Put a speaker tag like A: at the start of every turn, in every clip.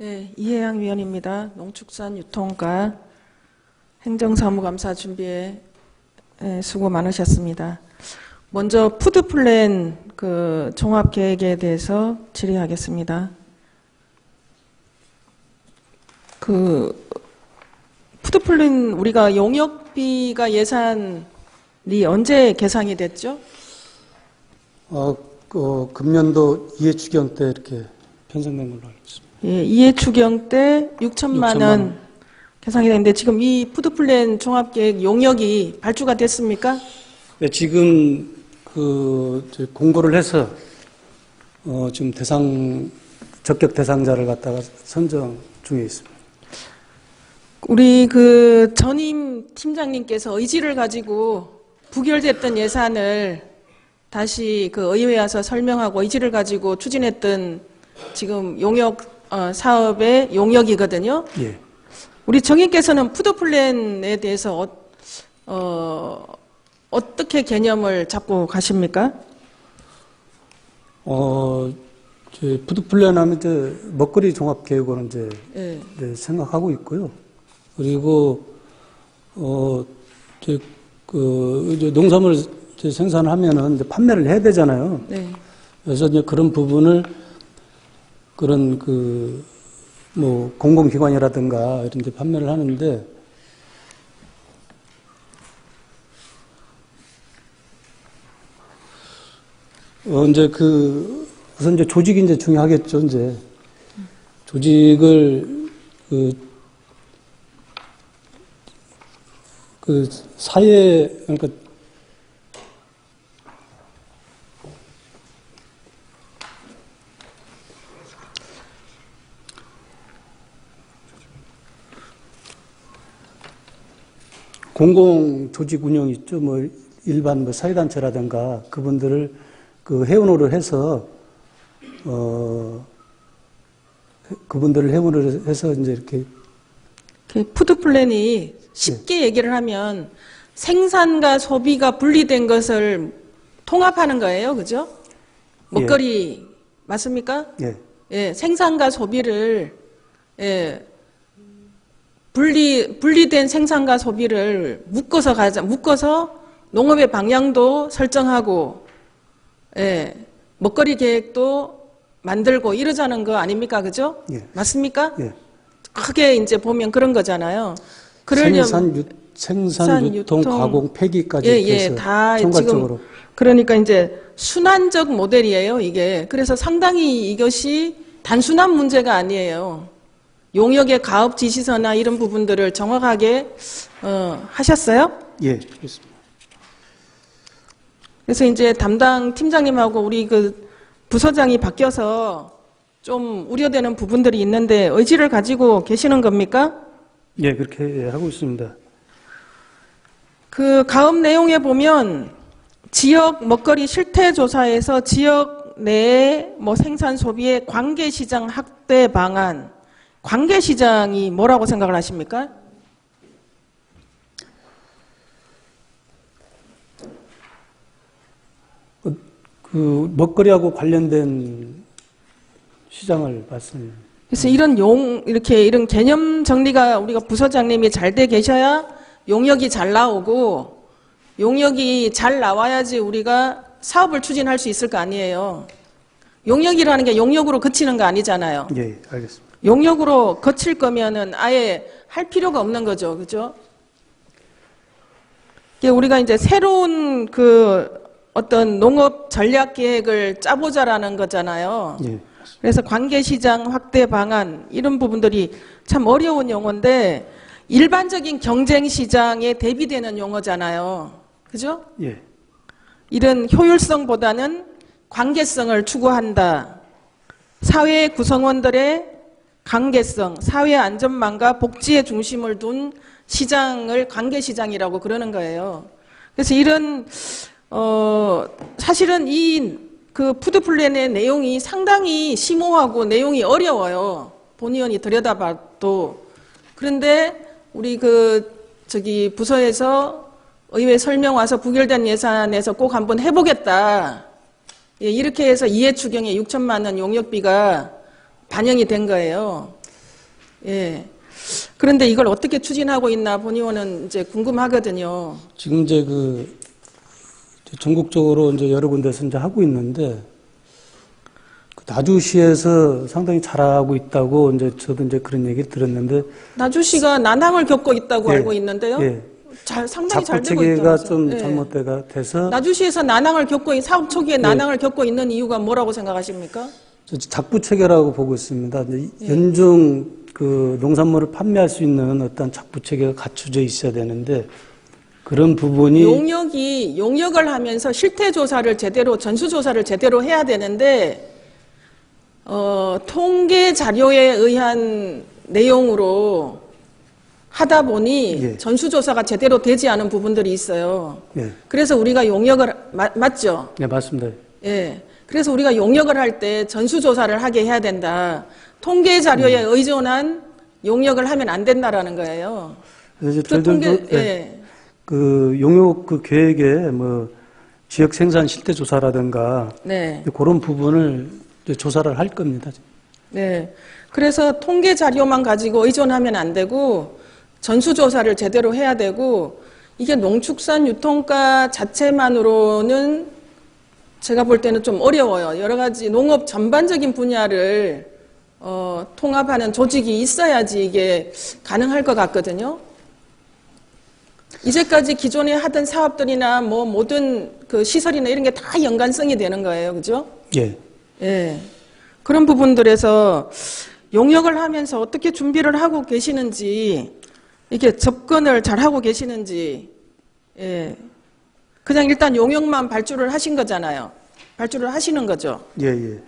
A: 네, 이혜양 위원입니다. 농축산유통과 행정사무감사 준비에 수고 많으셨습니다. 먼저 푸드플랜 종합계획에 대해서 질의하겠습니다. 푸드플랜 우리가 용역비가 예산이 언제 계상이 됐죠?
B: 금년도 이해추경 때 이렇게 편성된 걸로 알고 있습니다.
A: 예, 이해추경 때 6천만 원 계상이 됐는데 지금 이 푸드플랜 종합계획 용역이 발주가 됐습니까?
B: 네, 지금 공고를 해서 지금 적격 대상자를 갖다가 선정 중에 있습니다.
A: 우리 전임 팀장님께서 의지를 가지고 부결됐던 예산을 다시 의회에 와서 설명하고 의지를 가지고 추진했던 지금 용역 사업의 용역이거든요.
B: 예.
A: 우리 정의께서는 푸드플랜에 대해서 어떻게 개념을 잡고 가십니까?
B: 푸드플랜 하면 이제 먹거리 종합계획으로 이제
A: 예.
B: 네, 생각하고 있고요. 그리고 이제 농산물 생산하면은 이제 판매를 해야 되잖아요.
A: 네.
B: 그래서 이제 그런 부분을 공공기관이라든가 이런 데 판매를 하는데, 우선 이제 조직이 이제 중요하겠죠, 이제. 조직을, 그러니까, 공공 조직 운영 있죠. 일반 사회단체라든가 그분들을 회원으로 해서, 그분들을 회원으로 해서 이제 이렇게.
A: 푸드플랜이 쉽게 얘기를 하면 생산과 소비가 분리된 것을 통합하는 거예요. 그죠? 먹거리, 맞습니까?
B: 예.
A: 예, 생산과 소비를, 분리된 생산과 소비를 묶어서 농업의 방향도 설정하고, 먹거리 계획도 만들고 이러자는 거 아닙니까? 그죠?
B: 예.
A: 맞습니까?
B: 예.
A: 크게 이제 보면 그런 거잖아요.
B: 생산, 유통, 가공, 폐기까지 해서
A: 다
B: 총괄적으로.
A: 지금 그러니까 이제 순환적 모델이에요, 이게. 그래서 상당히 이것이 단순한 문제가 아니에요. 용역의 가업 지시서나 이런 부분들을 정확하게 하셨어요?
B: 예, 그렇습니다.
A: 그래서 이제 담당 팀장님하고 우리 부서장이 바뀌어서 좀 우려되는 부분들이 있는데 의지를 가지고 계시는 겁니까?
B: 예, 그렇게 하고 있습니다.
A: 가업 내용에 보면 지역 먹거리 실태 조사에서 지역 내의 생산 소비의 관계시장 확대 방안, 관계시장이 뭐라고 생각을 하십니까?
B: 먹거리하고 관련된 시장을 말씀드립니다.
A: 그래서 이런 개념 정리가 우리가 부서장님이 잘 돼 계셔야 용역이 잘 나오고, 용역이 잘 나와야지 우리가 사업을 추진할 수 있을 거 아니에요. 용역이라는 게 용역으로 그치는 거 아니잖아요.
B: 예, 알겠습니다.
A: 용역으로 거칠 거면은 아예 할 필요가 없는 거죠. 그죠? 우리가 이제 새로운 어떤 농업 전략 계획을 짜보자라는 거잖아요.
B: 예.
A: 그래서 관계시장 확대 방안 이런 부분들이 참 어려운 용어인데 일반적인 경쟁시장에 대비되는 용어잖아요. 그죠?
B: 예.
A: 이런 효율성보다는 관계성을 추구한다. 사회 구성원들의 관계성, 사회 안전망과 복지의 중심을 둔 시장을 관계시장이라고 그러는 거예요. 그래서 사실은 푸드플랜의 내용이 상당히 심오하고 내용이 어려워요. 본의원이 들여다봐도. 그런데 우리 부서에서 의회 설명 와서 부결된 예산에서 꼭 한번 해보겠다. 이렇게 해서 이해추경에 6천만 원 용역비가 반영이 된 거예요. 예. 그런데 이걸 어떻게 추진하고 있나 본의원은 이제 궁금하거든요.
B: 지금 이제 전국적으로 이제 여러 군데서 이제 하고 있는데, 나주시에서 상당히 잘하고 있다고 이제 저도 이제 그런 얘기를 들었는데,
A: 나주시가 난항을 겪고 있다고
B: 예,
A: 알고 있는데요.
B: 예.
A: 상당히 잘
B: 작부
A: 되고
B: 체계가
A: 있죠.
B: 좀
A: 예.
B: 잘못돼가 돼서
A: 나주시에서 난항을 겪고 사업 초기에 난항을 겪고 있는 이유가 뭐라고 생각하십니까?
B: 저 작부 체계라고 보고 있습니다. 이제
A: 예.
B: 연중 농산물을 판매할 수 있는 어떤 작부 체계가 갖춰져 있어야 되는데 그런 부분이
A: 용역을 하면서 실태 조사를 제대로 전수 조사를 제대로 해야 되는데 통계 자료에 의한 내용으로 하다 보니
B: 예.
A: 전수 조사가 제대로 되지 않은 부분들이 있어요.
B: 예.
A: 그래서 우리가 용역을 맞죠?
B: 네, 맞습니다.
A: 예. 그래서 우리가 용역을 할 때 전수 조사를 하게 해야 된다. 통계 자료에 의존한 용역을 하면 안 된다라는 거예요.
B: 그래서
A: 그 통계
B: 예. 용역 계획에 지역 생산 실태 조사라든가
A: 네.
B: 그런 부분을 이제 조사를 할 겁니다.
A: 네. 그래서 통계 자료만 가지고 의존하면 안 되고 전수조사를 제대로 해야 되고 이게 농축산 유통가 자체만으로는 제가 볼 때는 좀 어려워요. 여러 가지 농업 전반적인 분야를 통합하는 조직이 있어야지 이게 가능할 것 같거든요. 이제까지 기존에 하던 사업들이나 모든 그 시설이나 이런 게 다 연관성이 되는 거예요. 그죠?
B: 예.
A: 예. 그런 부분들에서 용역을 하면서 어떻게 준비를 하고 계시는지, 이게 접근을 잘 하고 계시는지, 예. 그냥 일단 용역만 발주를 하신 거잖아요. 발주를 하시는 거죠.
B: 예, 예.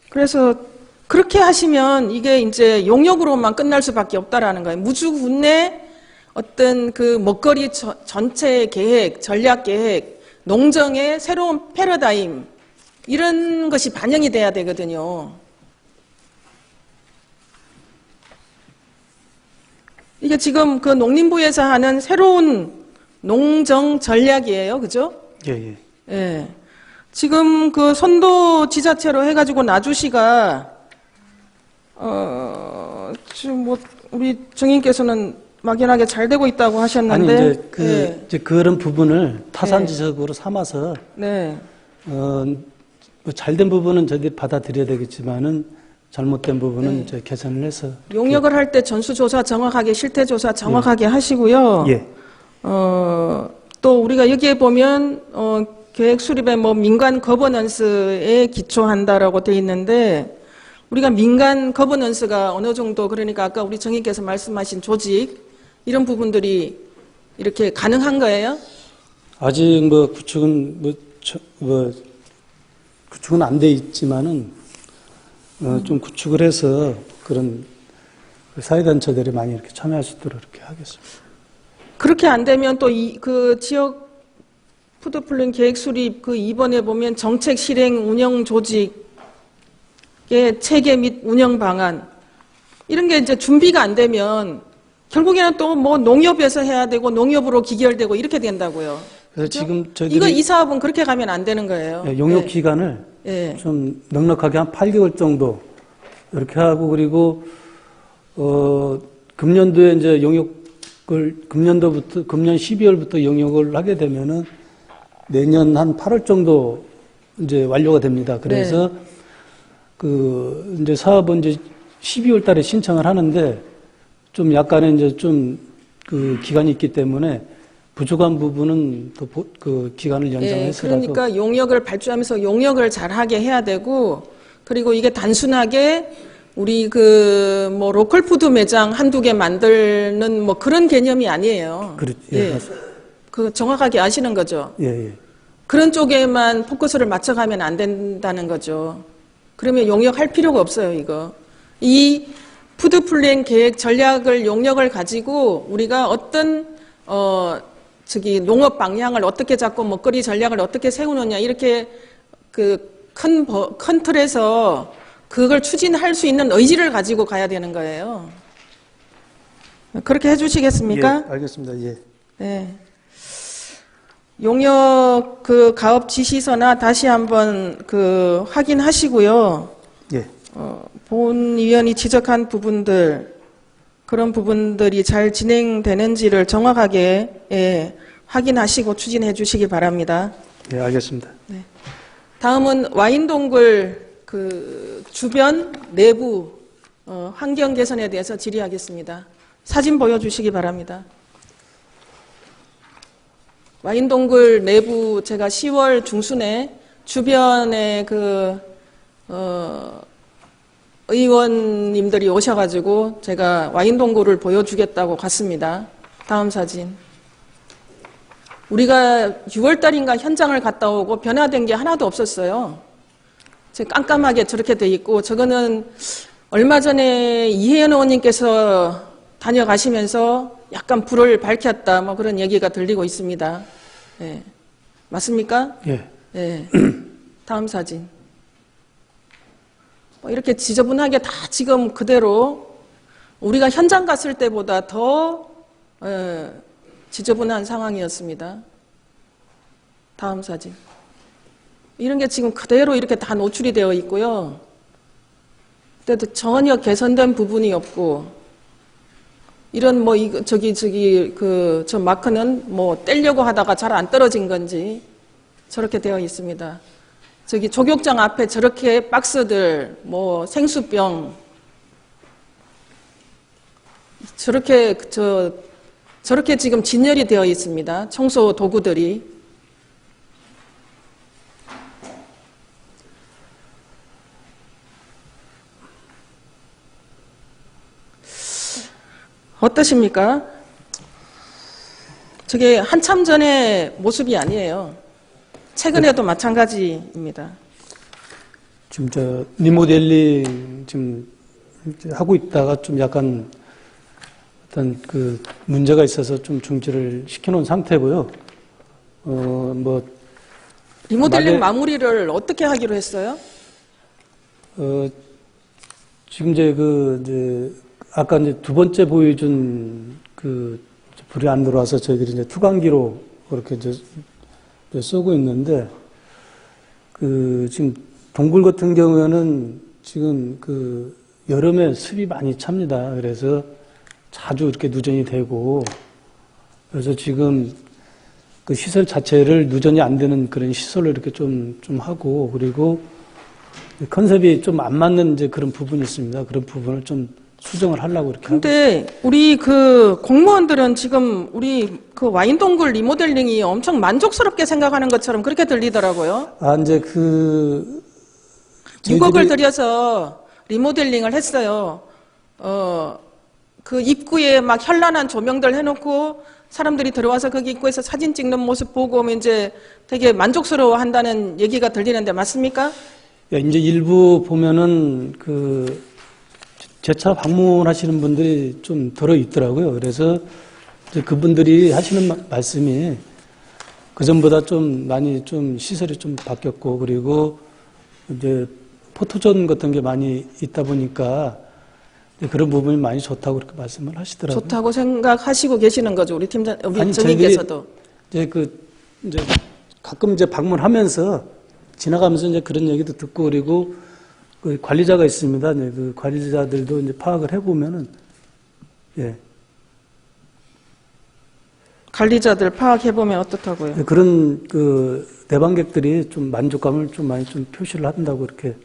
A: 그래서 그렇게 하시면 이게 이제 용역으로만 끝날 수밖에 없다라는 거예요. 무주군내 어떤 그 먹거리 전체 계획, 전략 계획, 농정의 새로운 패러다임, 이런 것이 반영이 돼야 되거든요. 이게 지금 그 농림부에서 하는 새로운 농정 전략이에요. 그죠?
B: 예, 예.
A: 예. 지금 그 선도 지자체로 해가지고 나주시가, 지금 우리 정인께서는 막연하게 잘 되고 있다고 하셨는데.
B: 아니, 이제 그런 부분을 타산지적으로 삼아서,
A: 네.
B: 잘된 부분은 저희들이 받아들여야 되겠지만은, 잘못된 부분은 이제 개선을 해서.
A: 용역을 할 때 전수조사 정확하게, 실태조사 정확하게 하시고요.
B: 예.
A: 또 우리가 여기에 보면, 계획 수립에 민간 거버넌스에 기초한다라고 돼 있는데, 우리가 민간 거버넌스가 어느 정도, 그러니까 아까 우리 정의께서 말씀하신 조직, 이런 부분들이 이렇게 가능한 거예요?
B: 아직 구축은 구축은 안 돼 있지만은, 좀 구축을 해서 그런 사회단체들이 많이 이렇게 참여할 수 있도록 이렇게 하겠습니다.
A: 그렇게 안 되면 또 그 지역 푸드플랜 계획 수립 그 2번에 보면 정책 실행 운영 조직의 체계 및 운영 방안, 이런 게 이제 준비가 안 되면 결국에는 또 농협에서 해야 되고 농협으로 기결되고 이렇게 된다고요.
B: 그래서
A: 그렇죠?
B: 지금 저희들이
A: 이 사업은 그렇게 가면 안 되는 거예요.
B: 용역
A: 네.
B: 기간을
A: 네.
B: 좀 넉넉하게 한 8개월 정도 이렇게 하고, 그리고 금년도에 이제 금년 12월부터 용역을 하게 되면은 내년 한 8월 정도 이제 완료가 됩니다. 그래서 이제 사업은 이제 12월 달에 신청을 하는데 좀 약간의 이제 좀 기간이 있기 때문에 부족한 부분은 또 그 기간을 연장해서.
A: 그러니까 용역을 발주하면서 용역을 잘하게 해야 되고, 그리고 이게 단순하게 우리 로컬 푸드 매장 한두 개 만드는 그런 개념이 아니에요.
B: 그렇죠.
A: 예. 그 정확하게 아시는 거죠.
B: 예, 예.
A: 그런 쪽에만 포커스를 맞춰가면 안 된다는 거죠. 그러면 용역할 필요가 없어요, 이거. 이 푸드 플랜 계획 전략을 용역을 가지고 우리가 어떤 농업 방향을 어떻게 잡고 먹거리 전략을 어떻게 세우느냐, 이렇게 큰 틀에서 그걸 추진할 수 있는 의지를 가지고 가야 되는 거예요. 그렇게 해주시겠습니까?
B: 예, 알겠습니다. 예.
A: 네. 용역 그 가업 지시서나 다시 한번 그 확인하시고요.
B: 예.
A: 본위원이 지적한 부분들, 그런 부분들이 잘 진행되는지를 정확하게 확인하시고 추진해 주시기 바랍니다.
B: 예, 알겠습니다.
A: 다음은 와인동굴 그 주변 내부 환경 개선에 대해서 질의하겠습니다. 사진 보여주시기 바랍니다. 와인동굴 내부 제가 10월 중순에 주변에 의원님들이 오셔가지고 제가 와인동굴을 보여주겠다고 갔습니다. 다음 사진. 우리가 6월달인가 현장을 갔다 오고 변화된 게 하나도 없었어요. 깜깜하게 저렇게 돼 있고, 저거는 얼마 전에 이혜연 의원님께서 다녀가시면서 약간 불을 밝혔다, 뭐 그런 얘기가 들리고 있습니다. 예. 맞습니까?
B: 예.
A: 예. 다음 사진. 이렇게 지저분하게 다 지금 그대로 우리가 현장 갔을 때보다 더 지저분한 상황이었습니다. 다음 사진. 이런 게 지금 그대로 이렇게 다 노출이 되어 있고요. 그때도 전혀 개선된 부분이 없고, 이런 저 마크는 뭐 떼려고 하다가 잘 안 떨어진 건지 저렇게 되어 있습니다. 저기 족욕장 앞에 저렇게 박스들, 뭐 생수병, 저렇게 지금 진열이 되어 있습니다. 청소 도구들이. 어떠십니까? 저게 한참 전의 모습이 아니에요. 최근에도 마찬가지입니다.
B: 지금 리모델링 지금 하고 있다가 좀 약간 어떤 그 문제가 있어서 좀 중지를 시켜놓은 상태고요.
A: 리모델링 마무리를 어떻게 하기로 했어요?
B: 지금 아까 두 번째 보여준 불이 안 들어와서 저희들이 이제 투강기로 그렇게 쏘고 있는데, 지금 동굴 같은 경우에는 지금 여름에 습이 많이 찹니다. 그래서 자주 이렇게 누전이 되고, 그래서 지금 그 시설 자체를 누전이 안 되는 그런 시설로 이렇게 좀 하고, 그리고 컨셉이 좀 안 맞는 이제 그런 부분이 있습니다. 그런 부분을 좀 수정을 하려고 이렇게.
A: 근데 우리 공무원들은 지금 우리 와인동굴 리모델링이 엄청 만족스럽게 생각하는 것처럼 그렇게 들리더라고요.
B: 이제
A: 6억을 들여서 리모델링을 했어요. 그 입구에 막 현란한 조명들 해놓고 사람들이 들어와서 거기 입구에서 사진 찍는 모습 보고 이제 되게 만족스러워 한다는 얘기가 들리는데 맞습니까?
B: 이제 일부 보면은 재차 방문하시는 분들이 좀 들어 있더라고요. 그래서 이제 그분들이 하시는 말씀이 그전보다 좀 많이 좀 시설이 좀 바뀌었고, 그리고 이제 포토존 같은 게 많이 있다 보니까 그런 부분이 많이 좋다고 그렇게 말씀을 하시더라고요.
A: 좋다고 생각하시고 계시는 거죠, 우리 팀장, 우리
B: 아니,
A: 정님께서도.
B: 이제 가끔 이제 방문하면서 지나가면서 이제 그런 얘기도 듣고, 그리고 관리자가 있습니다. 그 관리자들도 이제 파악을 해보면은, 예.
A: 관리자들 파악해보면 어떻다고요?
B: 그런 내방객들이 좀 만족감을 좀 많이 좀 표시를 한다고 이렇게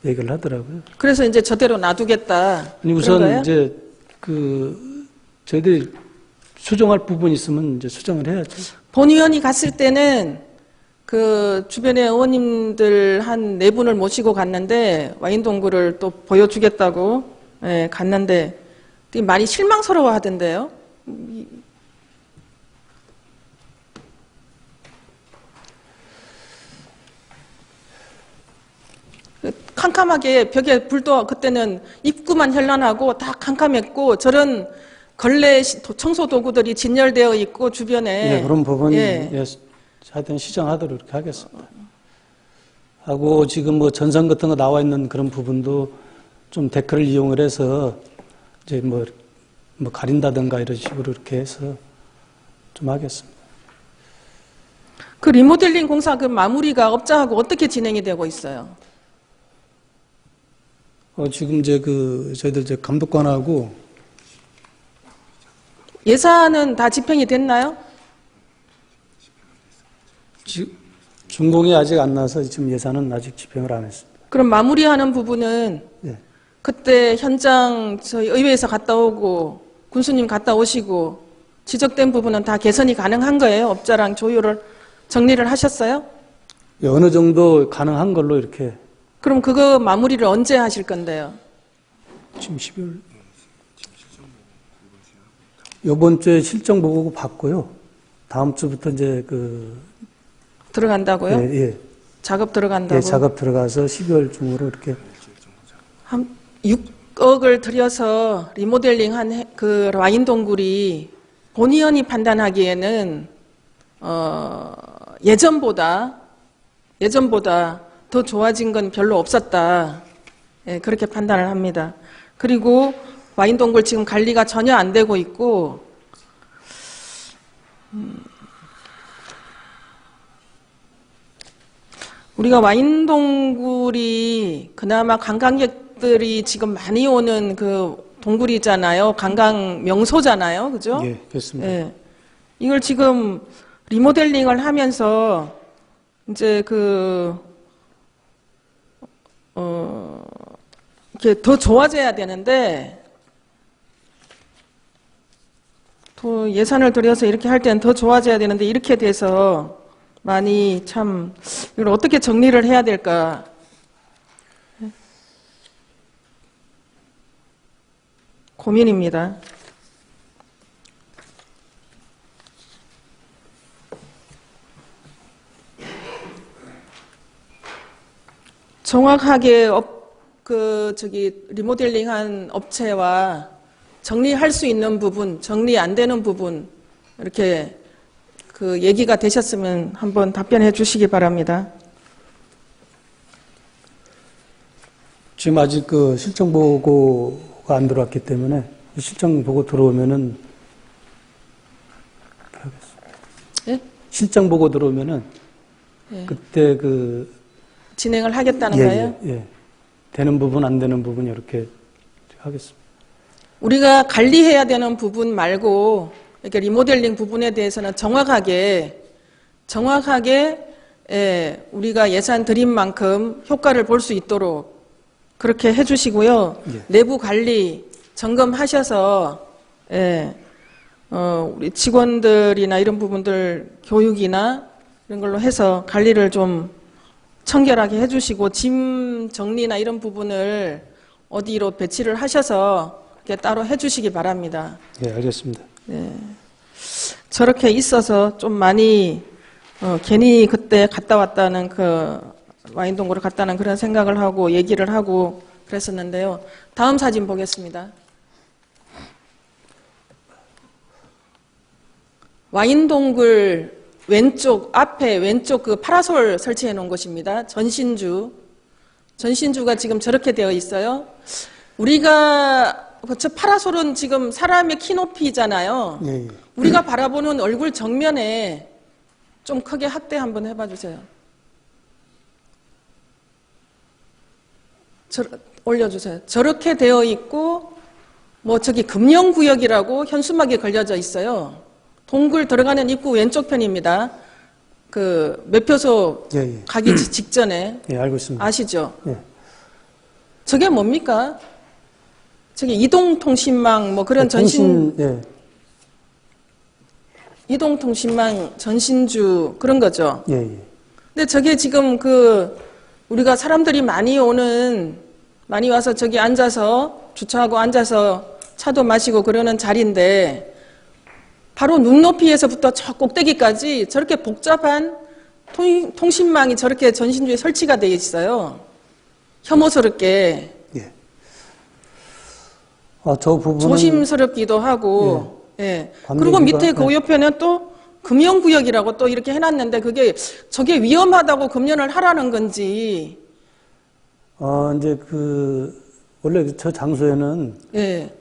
B: 얘기를 하더라고요.
A: 그래서 이제 저대로 놔두겠다.
B: 아니, 우선 이제 저희들이 수정할 부분이 있으면 이제 수정을 해야죠.
A: 본위원이 갔을 때는 주변에 의원님들 한 4분을 모시고 갔는데 와인동굴을 또 보여주겠다고 갔는데 되게 많이 실망스러워 하던데요. 캄캄하게 벽에 불도 그때는 입구만 현란하고 다 캄캄했고 저런 걸레 청소 도구들이 진열되어 있고 주변에.
B: 네, 그런 부분 하여튼 시정하도록 이렇게 하겠습니다. 하고 지금 전선 같은 거 나와 있는 그런 부분도 좀 데크를 이용을 해서 이제 가린다든가 이런 식으로 이렇게 해서 좀 하겠습니다.
A: 그 리모델링 공사 그 마무리가 업자하고 어떻게 진행이 되고 있어요?
B: 지금 이제 저희들 이제 감독관하고
A: 예산은 다 집행이 됐나요?
B: 준공이 아직 안 나서 지금 예산은 아직 집행을 안 했습니다.
A: 그럼 마무리하는 부분은
B: 예.
A: 그때 현장 저희 의회에서 갔다 오고 군수님 갔다 오시고 지적된 부분은 다 개선이 가능한 거예요? 업자랑 조율을 정리를 하셨어요?
B: 예, 어느 정도 가능한 걸로 이렇게
A: 그럼 그거 마무리를 언제 하실 건데요?
B: 지금 12월 이번 주에 실정 보고 받고요. 다음 주부터 이제
A: 들어간다고요?
B: 예, 예.
A: 작업 들어간다고?
B: 예, 작업 들어가서 12월 중으로 이렇게
A: 한 6억을 들여서 리모델링한 그 와인 동굴이 본의원이 판단하기에는 예전보다 더 좋아진 건 별로 없었다. 예, 그렇게 판단을 합니다. 그리고 와인 동굴 지금 관리가 전혀 안 되고 있고 우리가 와인 동굴이 그나마 관광객들이 지금 많이 오는 그 동굴이잖아요. 관광 명소잖아요. 그죠?
B: 예, 그렇습니다.
A: 예. 이걸 지금 리모델링을 하면서 이제 이렇게 더 좋아져야 되는데 더 예산을 들여서 이렇게 할 때는 더 좋아져야 되는데 이렇게 돼서 많이 참 이걸 어떻게 정리를 해야 될까? 고민입니다. 정확하게 리모델링한 업체와 정리할 수 있는 부분, 정리 안 되는 부분 이렇게 그 얘기가 되셨으면 한번 답변해 주시기 바랍니다.
B: 지금 아직 실정 보고가 안 들어왔기 때문에 실정 보고 들어오면은
A: 예?
B: 실정 보고 들어오면은
A: 예.
B: 그때
A: 진행을 하겠다는
B: 예,
A: 거예요?
B: 예, 예. 되는 부분 안 되는 부분 이렇게 하겠습니다.
A: 우리가 관리해야 되는 부분 말고 이렇게 리모델링 부분에 대해서는 정확하게 우리가 예산 들인 만큼 효과를 볼 수 있도록 그렇게 해주시고요.
B: 예.
A: 내부 관리 점검하셔서 우리 직원들이나 이런 부분들 교육이나 이런 걸로 해서 관리를 좀 청결하게 해주시고 짐 정리나 이런 부분을 어디로 배치를 하셔서 이렇게 따로 해주시기 바랍니다.
B: 예, 알겠습니다.
A: 저렇게 있어서 좀 많이 괜히 그때 갔다 왔다는 와인 동굴을 갔다는 그런 생각을 하고 얘기를 하고 그랬었는데요. 다음 사진 보겠습니다. 와인 동굴 앞에 왼쪽 그 파라솔 설치해 놓은 곳입니다. 전신주가 지금 저렇게 되어 있어요. 우리가 저 파라솔은 지금 사람의 키 높이잖아요.
B: 예, 예.
A: 우리가 바라보는 얼굴 정면에 좀 크게 확대 한번 해봐 주세요. 올려주세요. 저렇게 되어 있고 저기 금령구역이라고 현수막이 걸려져 있어요. 동굴 들어가는 입구 왼쪽 편입니다. 그 매표소
B: 예, 예.
A: 가기 직전에
B: 예, 알고 있습니다.
A: 아시죠?
B: 예.
A: 저게 뭡니까? 저기 이동통신망 그런
B: 예.
A: 이동통신망 전신주 그런 거죠.
B: 예, 예.
A: 근데 저게 지금 우리가 사람들이 많이 와서 저기 앉아서 주차하고 앉아서 차도 마시고 그러는 자리인데 바로 눈높이에서부터 저 꼭대기까지 저렇게 복잡한 통신망이 저렇게 전신주에 설치가 되어 있어요. 혐오스럽게.
B: 예. 저 부분은
A: 조심스럽기도 하고. 예.
B: 관계기관,
A: 그리고 밑에 그 옆에는 또 금연구역이라고 또 이렇게 해놨는데 저게 위험하다고 금연을 하라는 건지.
B: 이제 원래 저 장소에는
A: 예.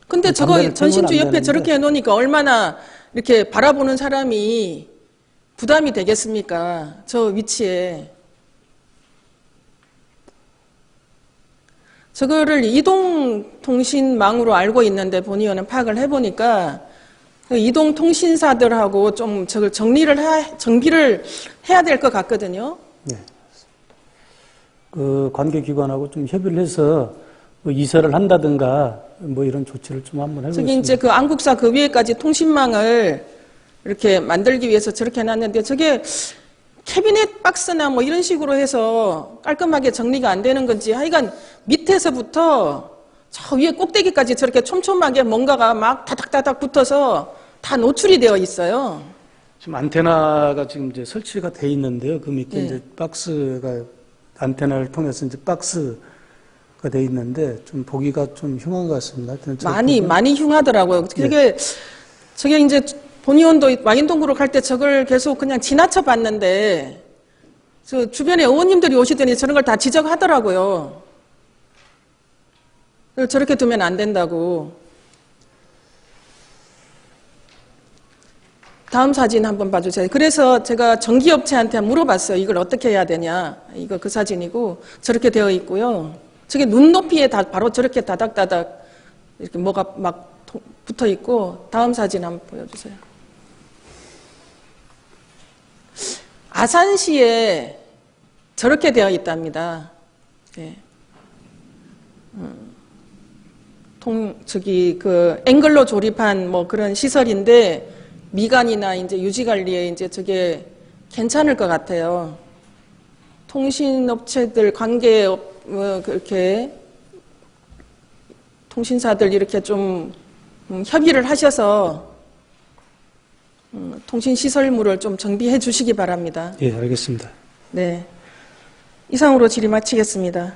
A: 근데 저거
B: 담배를 피우면
A: 전신주
B: 안
A: 옆에
B: 되는데.
A: 저렇게 해놓으니까 얼마나 이렇게 바라보는 사람이 부담이 되겠습니까? 저 위치에. 저거를 이동통신망으로 알고 있는데 본의원은 파악을 해보니까 그 이동통신사들하고 좀 저걸 정비를 해야 될 것 같거든요.
B: 네. 그 관계기관하고 좀 협의를 해서 뭐 이사를 한다든가 뭐 이런 조치를 좀 한번 해보겠습니다.
A: 저기 이제 그 안국사 그 위에까지 통신망을 이렇게 만들기 위해서 저렇게 해놨는데 저게 캐비넷 박스나 뭐 이런 식으로 해서 깔끔하게 정리가 안 되는 건지 하여간 밑에서부터 저 위에 꼭대기까지 저렇게 촘촘하게 뭔가가 막 다닥다닥 붙어서 다 노출이 되어 있어요.
B: 지금 안테나가 지금 이제 설치가 돼 있는데요. 그 밑에
A: 네.
B: 이제 박스가 안테나를 통해서 이제 박스가 돼 있는데 좀 보기가 좀 흉한 것 같습니다.
A: 많이 흉하더라고요. 저게 이제 본의원도 왕인동구로 갈 때 저걸 계속 그냥 지나쳐 봤는데 저 주변에 의원님들이 오시더니 저런 걸 다 지적하더라고요. 저렇게 두면 안 된다고. 다음 사진 한번 봐주세요. 그래서 제가 전기업체한테 물어봤어요. 이걸 어떻게 해야 되냐. 이거 그 사진이고 저렇게 되어 있고요. 저게 눈높이에 다 바로 저렇게 다닥다닥 이렇게 뭐가 막 붙어 있고. 다음 사진 한번 보여주세요. 아산시에 저렇게 되어 있답니다. 네. 앵글로 조립한 뭐 그런 시설인데 미관이나 이제 유지관리에 이제 저게 괜찮을 것 같아요. 통신업체들 관계업 그렇게 통신사들 이렇게 좀 협의를 하셔서 통신시설물을 좀 정비해 주시기 바랍니다.
B: 예, 알겠습니다.
A: 네. 이상으로 질의 마치겠습니다.